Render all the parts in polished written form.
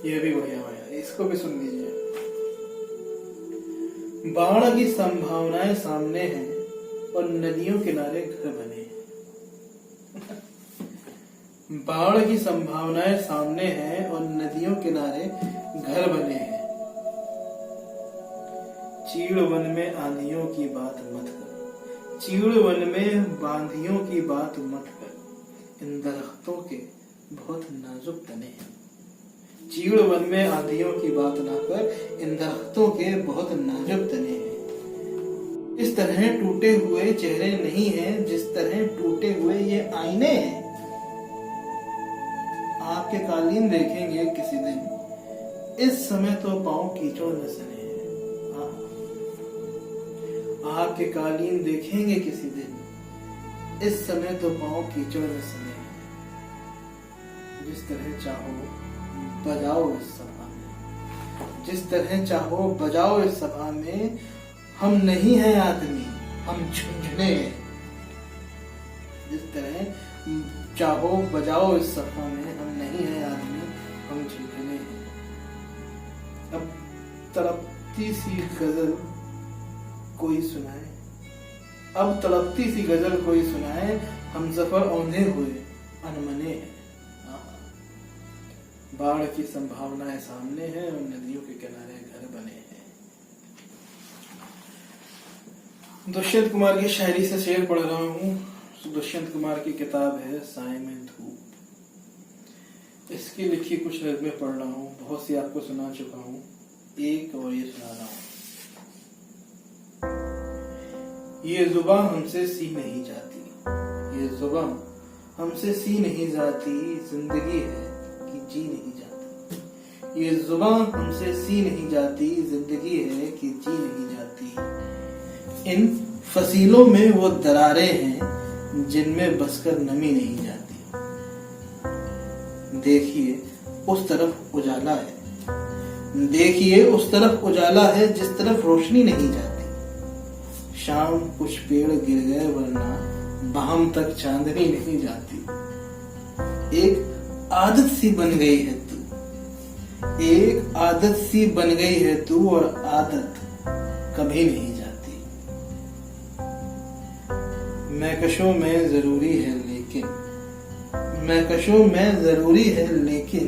ये भी बढ़िया है, इसको भी सुन लीजिए। बाढ़ की संभावनाएं सामने हैं और नदियों किनारे घर बने हैं। बाढ़ की संभावनाएं सामने हैं और नदियों किनारे घर बने हैं। चीड़ वन में आंधियों की बात मत कर, चीड़ वन में बांधियों की बात मत कर, इन दरख्तों के बहुत नाजुक तने हैं। चीड़ वन में आंधियों की बात ना कर, इन दरख्तों के बहुत नाजुक तने हैं। इस तरह टूटे हुए चेहरे नहीं हैं जिस तरह टूटे हुए ये आईने हैं। आपके कालीन देखेंगे किसी दिन, इस समय तो पांव कीचड़ में सने हैं। आपके कालीन देखेंगे किसी दिन, इस समय तो पांव कीचड़ में सने हैं। जिस तरह चाहो बजाओ इस सभा में, जिस तरह चाहो बजाओ इस सभा में, हम नहीं हैं आदमी, हम झुंझुने हैं। जिस तरह चाहो बजाओ इस सभा में, हम नहीं हैं आदमी, हम झुंझुने हैं। अब तड़पती सी गजल कोई सुनाए, अब तड़पती सी गजल कोई सुनाए, हम सफर औंधे हुए अनमने हैं। बाढ़ की संभावनाएं सामने हैं और नदियों के किनारे घर बने हैं। दुष्यंत कुमार की शायरी से शेर पढ़ रहा हूँ। दुष्यंत कुमार की किताब है साए में धूप। इसकी लिखी कुछ नज़्में पढ़ रहा हूँ, बहुत सी आपको सुना चुका हूँ, एक और ये सुना रहा हूँ। ये जुबां हमसे सी नहीं जाती, ये जुबां हमसे सी नहीं जाती, जिंदगी है कि जी नहीं जाती। ये जुबां हमसे सी नहीं जाती, जिंदगी है कि जी नहीं जाती। इन फसीलों में वो दरारें हैं जिनमें बसकर नमी नहीं जाती। देखिए उस तरफ उजाला है, देखिए उस तरफ उजाला है जिस तरफ रोशनी नहीं जाती। शाम कुछ पेड़ गिर गए वरना बाम तक चांदनी नहीं जाती। एक आदत सी बन गई है तू, एक आदत सी बन गई है तू, और आदत कभी नहीं जाती। महकशों में जरूरी है लेकिन, महकशों में जरूरी है लेकिन,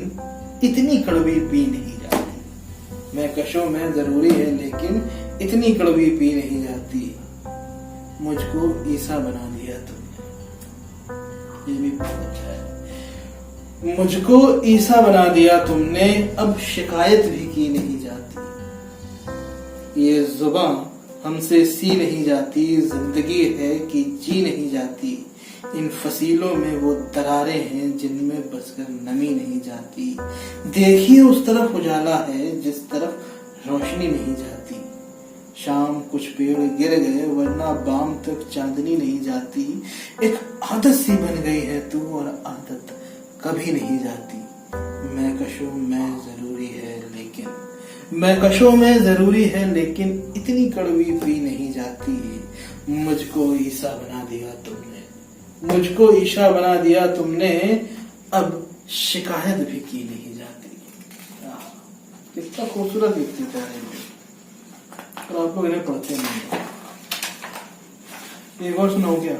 इतनी कड़वी पी नहीं जाती। महकशों में जरूरी है लेकिन, इतनी कड़वी पी नहीं जाती। मुझको ईसा बना दिया तुमने, ये भी बहुत अच्छा है। मुझको ईसा बना दिया तुमने, अब शिकायत भी की नहीं जाती। ये जुबां हमसे सी नहीं जाती, जिंदगी है कि जी नहीं जाती। इन फसीलों में वो दरारें हैं जिनमें बसकर नमी नहीं जाती। देखिए उस तरफ उजाला है जिस तरफ रोशनी नहीं जाती। शाम कुछ पेड़ गिर गए वरना बाम तक चांदनी नहीं जाती। एक आदत सी बन गई है तू, और आदत कभी नहीं जाती। महकशों में जरूरी है लेकिन, महकशों में जरूरी है लेकिन, इतनी कड़वी पी नहीं जाती। मुझको ईसा बना दिया तुमने, मुझको ईशा बना दिया तुमने, अब शिकायत भी की नहीं जाती। कितना खूबसूरत लिखती है, और आप लोग इन्हें पढ़ते नहीं। एक और सुनाओ क्या?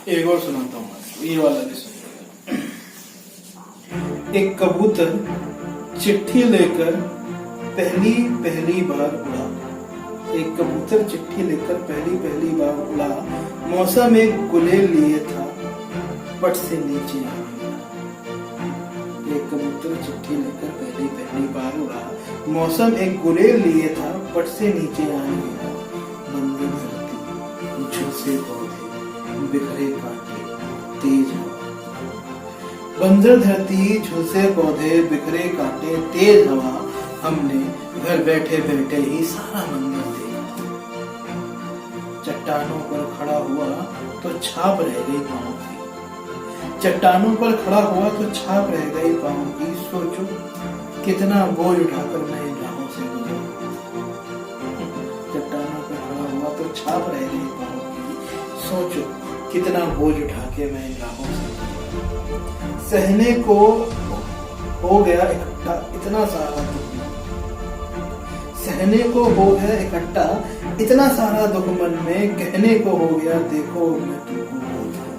एक और सुनाता हूँ, ये वाला भी सुनिएगा। एक कबूतर चिट्ठी लेकर पहली बार उड़ा। एक कबूतर चिट्ठी लेकर पहली बार उड़ा। मौसम एक गुलेल लिए था, पट से नीचे आ गया। एक कबूतर चिट्ठी लेकर पहली बार उड़ा। मौसम एक गुलेल लिए था, पट से नीचे आ गया। बंजर धरती, झुलसे पौधे, बिखरे कांटे, तेज हवा। बंजर धरती, झुलसे पौधे, बिखरे कांटे, तेज हवा। हमने घर बैठे बैठे ही सारा मंदिर देखा। चट्टानों पर खड़ा हुआ तो छाप रह गई पांव की। चट्टानों पर खड़ा हुआ तो छाप रह गई पांव की। सोचो कितना बोझ उठाकर मैं इन राहों से गुजरा। छाप रह गई पाँव की। सोचो कितना बोझ उठा के मैं इन राहों से सहने को हो गया इकट्ठा इतना सारा दुख, सहने को हो गया इकट्ठा इतना सारा दुख मन में, कहने को हो गया देखो मैं तुमको भूल गया।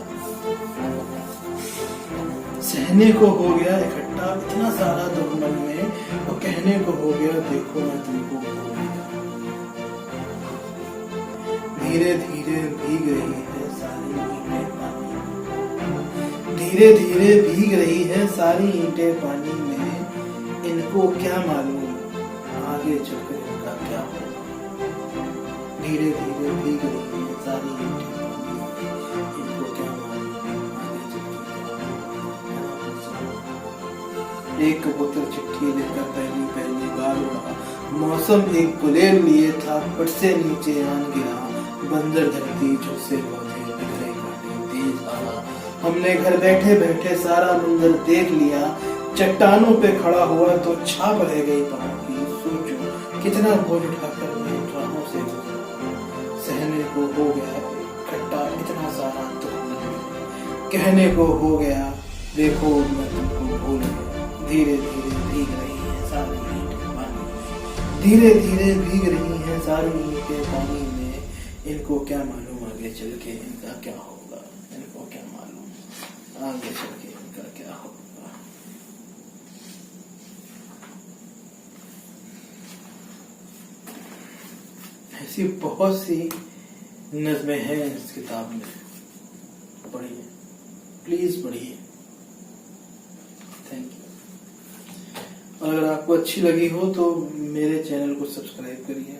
सहने को हो गया इकट्ठा इतना सारा दुख मन में, और कहने को हो गया देखो मैं तुमको भूल गया। धीरे धीरे भीग रही है सारी ईंटें पानी में, धीरे धीरे भीग रही है सारी ईंटें पानी में, इनको क्या मालूम आगे चलकर इनका क्या होगा। धीरे धीरे भीग रही है सारी ईंटें पानी में, इनको क्या मालूम आगे चलकर क्या होगा। एक कबूतर चिट्ठी लेकर पहली पहली बार उड़ा, मौसम एक गुलेल लिए था, फट से नीचे आन गिरा, बंजर धरती झुलसे पौधे बिखरे काटे तेज हवा। हमने घर बैठे बैठे सारा मंजर देख लिया, चट्टानों पे खड़ा हुआ तो छाप रह गई पाँव की। सोचो कितना बोझ उठाकर मैं राहों से गुजरा, सहने को हो गया इकट्ठा इतना सारा दुख मन में, कहने को हो गया देखो मैं तुमको भूल गया। धीरे धीरे भीग रही है सारी ईंटें पानी में, धीरे धीरे भीग रही है सारी ईंटें पानी में, इनको क्या मालूम आगे चल के इनका क्या होगा। इनको क्या मालूम आगे चल के इनका क्या होगा। ऐसी बहुत सी नज़में हैं इस किताब में, पढ़िए प्लीज पढ़िए। Thank you. अगर आपको अच्छी लगी हो तो मेरे चैनल को सब्सक्राइब करिए,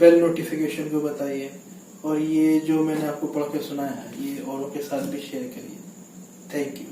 बेल नोटिफिकेशन को बताइए, और ये जो मैंने आपको पढ़ के सुनाया है ये औरों के साथ भी शेयर करिए। Thank you.